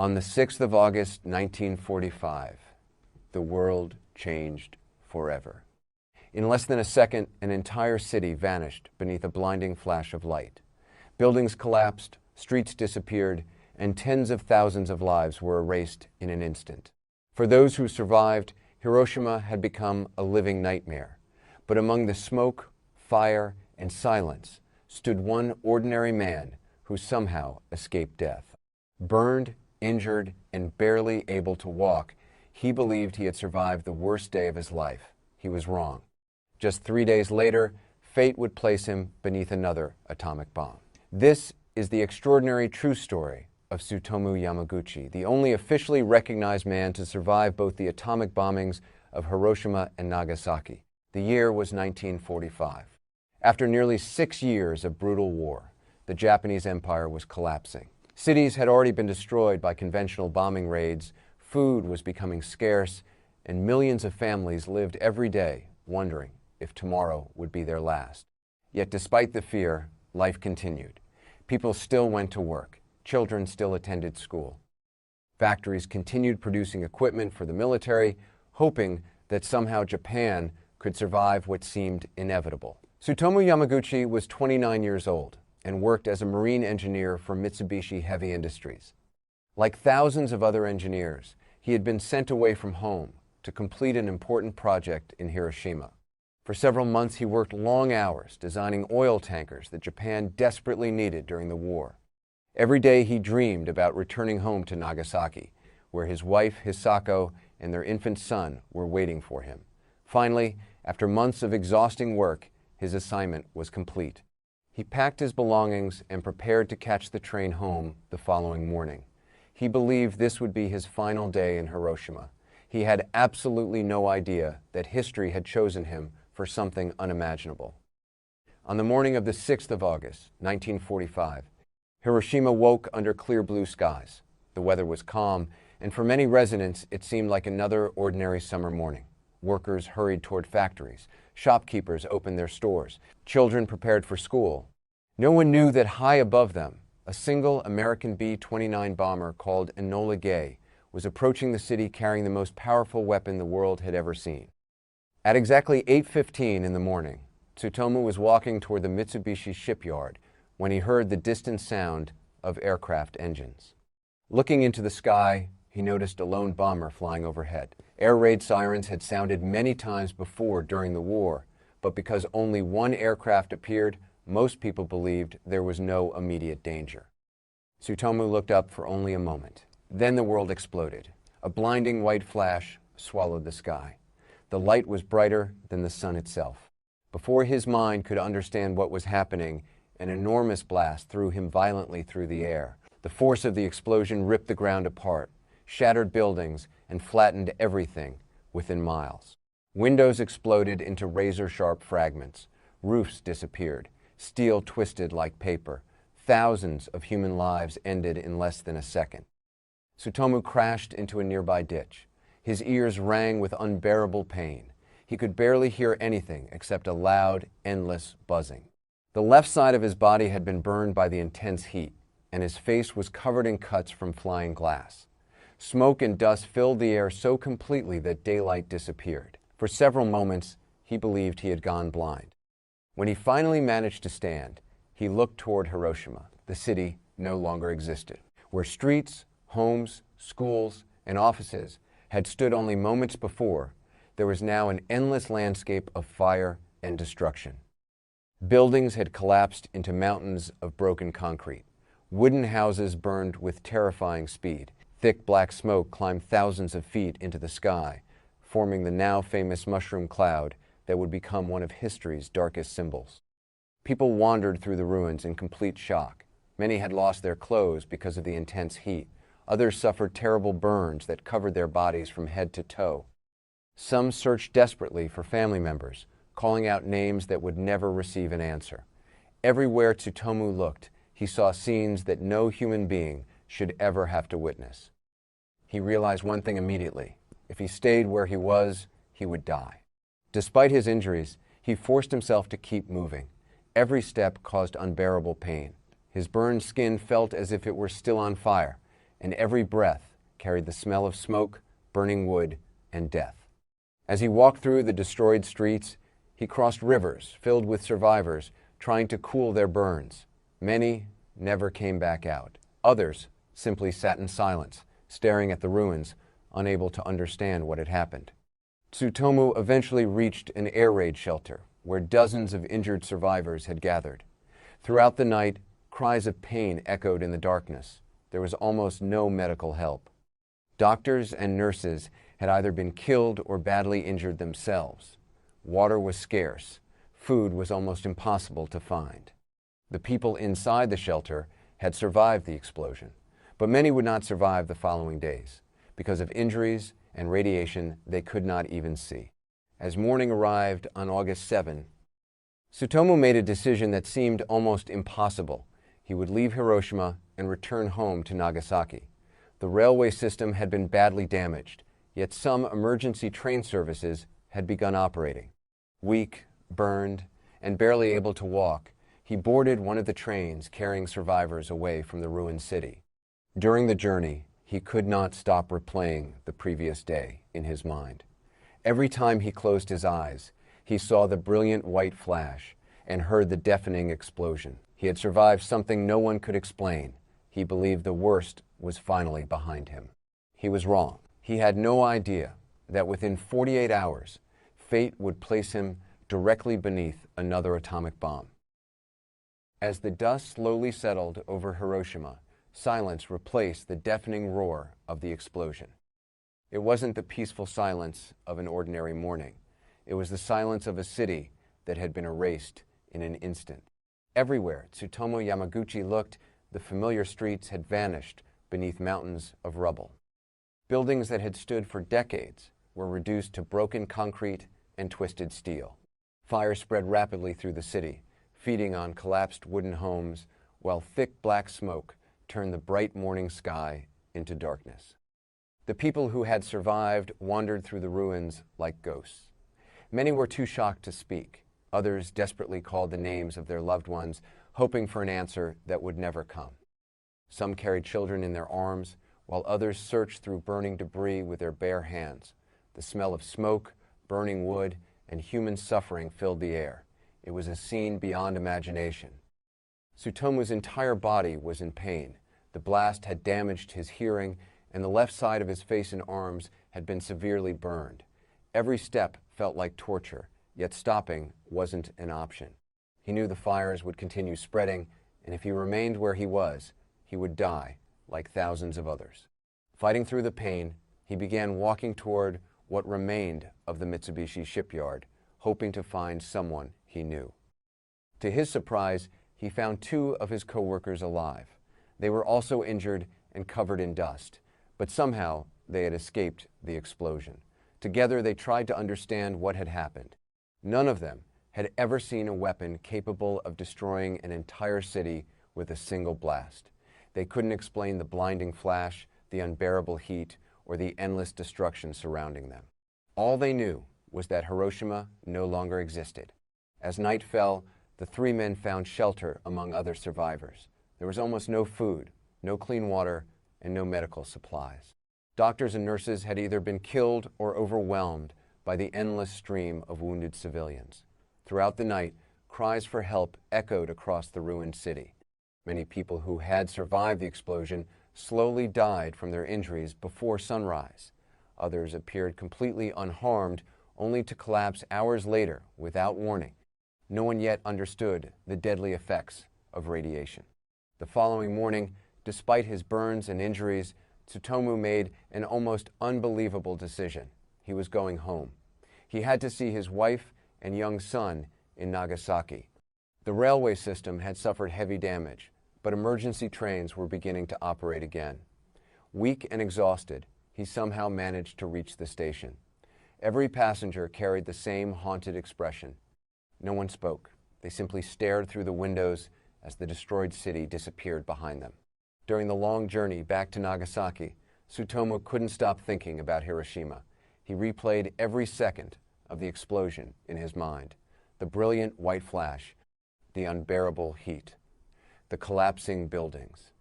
On the 6th of August, 1945, the world changed forever. In less than a second, an entire city vanished beneath a blinding flash of light. Buildings collapsed, streets disappeared, and tens of thousands of lives were erased in an instant. For those who survived, Hiroshima had become a living nightmare. But among the smoke, fire, and silence stood one ordinary man who somehow escaped death. Burned, injured, and barely able to walk, he believed he had survived the worst day of his life. He was wrong. Just 3 days later, fate would place him beneath another atomic bomb. This is the extraordinary true story of Tsutomu Yamaguchi, the only officially recognized man to survive both the atomic bombings of Hiroshima and Nagasaki. The year was 1945. After nearly 6 years of brutal war, the Japanese Empire was collapsing. Cities had already been destroyed by conventional bombing raids, food was becoming scarce, and millions of families lived every day wondering if tomorrow would be their last. Yet despite the fear, life continued. People still went to work. Children still attended school. Factories continued producing equipment for the military, hoping that somehow Japan could survive what seemed inevitable. Tsutomu Yamaguchi was 29 years old and worked as a marine engineer for Mitsubishi Heavy Industries. Like thousands of other engineers, he had been sent away from home to complete an important project in Hiroshima. For several months, he worked long hours designing oil tankers that Japan desperately needed during the war. Every day he dreamed about returning home to Nagasaki, where his wife, Hisako, and their infant son were waiting for him. Finally, after months of exhausting work, his assignment was complete. He packed his belongings and prepared to catch the train home the following morning. He believed this would be his final day in Hiroshima. He had absolutely no idea that history had chosen him for something unimaginable. On the morning of the 6th of August, 1945, Hiroshima woke under clear blue skies. The weather was calm, and for many residents, it seemed like another ordinary summer morning. Workers hurried toward factories. Shopkeepers opened their stores. Children prepared for school. No one knew that high above them, a single American B-29 bomber called Enola Gay was approaching the city carrying the most powerful weapon the world had ever seen. At exactly 8:15 in the morning, Tsutomu was walking toward the Mitsubishi shipyard when he heard the distant sound of aircraft engines. Looking into the sky, he noticed a lone bomber flying overhead. Air raid sirens had sounded many times before during the war, but because only one aircraft appeared, most people believed there was no immediate danger. Tsutomu looked up for only a moment. Then the world exploded. A blinding white flash swallowed the sky. The light was brighter than the sun itself. Before his mind could understand what was happening, an enormous blast threw him violently through the air. The force of the explosion ripped the ground apart, shattered buildings, and flattened everything within miles. Windows exploded into razor-sharp fragments. Roofs disappeared. Steel twisted like paper. Thousands of human lives ended in less than a second. Tsutomu crashed into a nearby ditch. His ears rang with unbearable pain. He could barely hear anything except a loud, endless buzzing. The left side of his body had been burned by the intense heat, and his face was covered in cuts from flying glass. Smoke and dust filled the air so completely that daylight disappeared. For several moments, he believed he had gone blind. When he finally managed to stand, he looked toward Hiroshima. The city no longer existed. Where streets, homes, schools, and offices had stood only moments before, there was now an endless landscape of fire and destruction. Buildings had collapsed into mountains of broken concrete. Wooden houses burned with terrifying speed. Thick black smoke climbed thousands of feet into the sky, forming the now famous mushroom cloud that would become one of history's darkest symbols. People wandered through the ruins in complete shock. Many had lost their clothes because of the intense heat. Others suffered terrible burns that covered their bodies from head to toe. Some searched desperately for family members, calling out names that would never receive an answer. Everywhere Tsutomu looked, he saw scenes that no human being should ever have to witness. He realized one thing immediately. If he stayed where he was, he would die. Despite his injuries, he forced himself to keep moving. Every step caused unbearable pain. His burned skin felt as if it were still on fire, and every breath carried the smell of smoke, burning wood, and death. As he walked through the destroyed streets, he crossed rivers filled with survivors trying to cool their burns. Many never came back out. Others simply sat in silence, staring at the ruins, unable to understand what had happened. Tsutomu eventually reached an air raid shelter where dozens of injured survivors had gathered. Throughout the night, cries of pain echoed in the darkness. There was almost no medical help. Doctors and nurses had either been killed or badly injured themselves. Water was scarce. Food was almost impossible to find. The people inside the shelter had survived the explosion, but many would not survive the following days. Because of injuries and radiation they could not even see. As morning arrived on August 7, Tsutomu made a decision that seemed almost impossible. He would leave Hiroshima and return home to Nagasaki. The railway system had been badly damaged, yet some emergency train services had begun operating. Weak, burned, and barely able to walk, he boarded one of the trains carrying survivors away from the ruined city. During the journey, he could not stop replaying the previous day in his mind. Every time he closed his eyes, he saw the brilliant white flash and heard the deafening explosion. He had survived something no one could explain. He believed the worst was finally behind him. He was wrong. He had no idea that within 48 hours, fate would place him directly beneath another atomic bomb. As the dust slowly settled over Hiroshima, silence replaced the deafening roar of the explosion. It wasn't the peaceful silence of an ordinary morning. It was the silence of a city that had been erased in an instant. Everywhere Tsutomu Yamaguchi looked, the familiar streets had vanished beneath mountains of rubble. Buildings that had stood for decades were reduced to broken concrete and twisted steel. Fire spread rapidly through the city, feeding on collapsed wooden homes, while thick black smoke turned the bright morning sky into darkness. The people who had survived wandered through the ruins like ghosts. Many were too shocked to speak. Others desperately called the names of their loved ones, hoping for an answer that would never come. Some carried children in their arms, while others searched through burning debris with their bare hands. The smell of smoke, burning wood, and human suffering filled the air. It was a scene beyond imagination. Tsutomu's entire body was in pain. The blast had damaged his hearing, and the left side of his face and arms had been severely burned. Every step felt like torture, yet stopping wasn't an option. He knew the fires would continue spreading, and if he remained where he was, he would die like thousands of others. Fighting through the pain, he began walking toward what remained of the Mitsubishi shipyard, hoping to find someone he knew. To his surprise, he found two of his co-workers alive. They were also injured and covered in dust, but somehow they had escaped the explosion. Together they tried to understand what had happened. None of them had ever seen a weapon capable of destroying an entire city with a single blast. They couldn't explain the blinding flash, the unbearable heat, or the endless destruction surrounding them. All they knew was that Hiroshima no longer existed. As night fell, the three men found shelter among other survivors. There was almost no food, no clean water, and no medical supplies. Doctors and nurses had either been killed or overwhelmed by the endless stream of wounded civilians. Throughout the night, cries for help echoed across the ruined city. Many people who had survived the explosion slowly died from their injuries before sunrise. Others appeared completely unharmed, only to collapse hours later without warning. No one yet understood the deadly effects of radiation. The following morning, despite his burns and injuries, Tsutomu made an almost unbelievable decision. He was going home. He had to see his wife and young son in Nagasaki. The railway system had suffered heavy damage, but emergency trains were beginning to operate again. Weak and exhausted, he somehow managed to reach the station. Every passenger carried the same haunted expression. No one spoke. They simply stared through the windows as the destroyed city disappeared behind them. During the long journey back to Nagasaki, Tsutomu couldn't stop thinking about Hiroshima. He replayed every second of the explosion in his mind. The brilliant white flash, the unbearable heat, the collapsing buildings,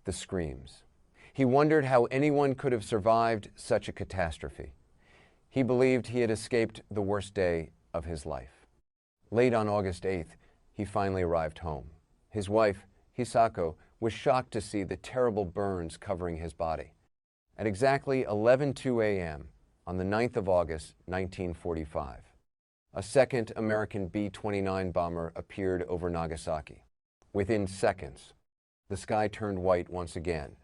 the screams. He wondered how anyone could have survived such a catastrophe. He believed he had escaped the worst day of his life. Late on August 8th, he finally arrived home. His wife, Hisako, was shocked to see the terrible burns covering his body. At exactly 11:02 a.m., on the 9th of August, 1945, a second American B-29 bomber appeared over Nagasaki. Within seconds, the sky turned white once again,